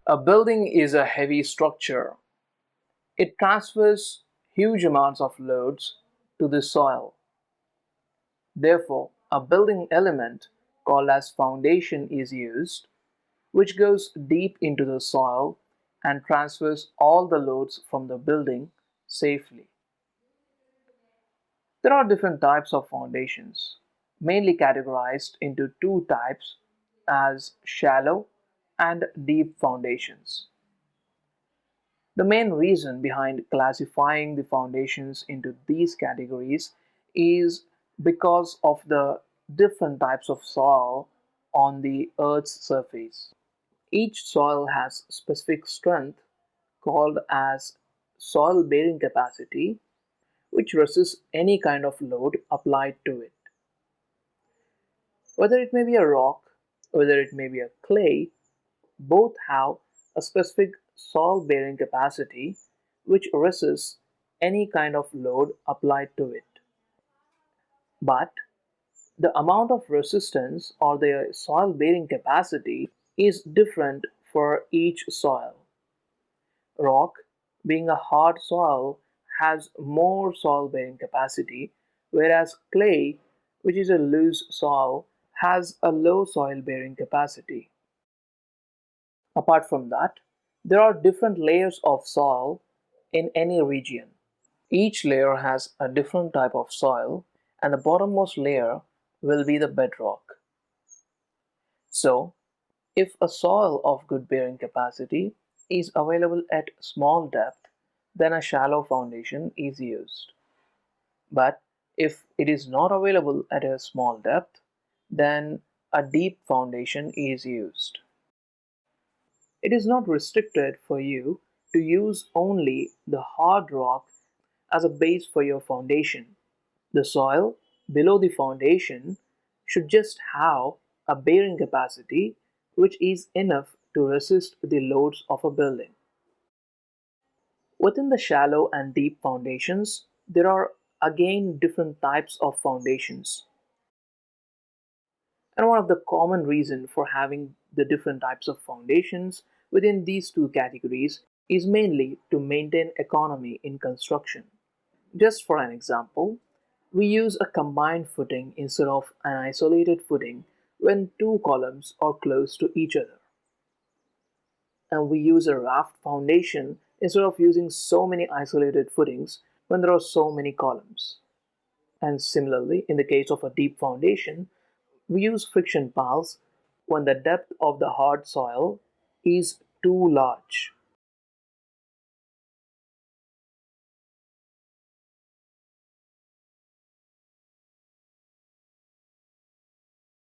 A building is a heavy structure. It transfers huge amounts of loads to the soil. Therefore, a building element called as foundation is used, which goes deep into the soil and transfers all the loads from the building safely. There are different types of foundations, mainly categorized into two types as shallow and deep foundations. The main reason behind classifying the foundations into these categories is because of the different types of soil on the Earth's surface. Each soil has specific strength called as soil bearing capacity, which resists any kind of load applied to it. Whether it may be a rock, whether it may be a clay, both have a specific soil bearing capacity which resists any kind of load applied to it. But the amount of resistance or their soil bearing capacity is different for each soil. Rock, being a hard soil, has more soil bearing capacity, whereas clay, which is a loose soil, has a low soil bearing capacity. Apart from that, there are different layers of soil in any region. Each layer has a different type of soil, and the bottommost layer will be the bedrock. So, if a soil of good bearing capacity is available at small depth, then a shallow foundation is used. But if it is not available at a small depth, then a deep foundation is used. It is not restricted for you to use only the hard rock as a base for your foundation. The soil below the foundation should just have a bearing capacity which is enough to resist the loads of a building. Within the shallow and deep foundations, there are again different types of foundations. And one of the common reasons for having the different types of foundations within these two categories is mainly to maintain economy in construction. Just for an example, we use a combined footing instead of an isolated footing when two columns are close to each other. And we use a raft foundation instead of using so many isolated footings when there are so many columns. And similarly, in the case of a deep foundation, we use friction piles when the depth of the hard soil is too large.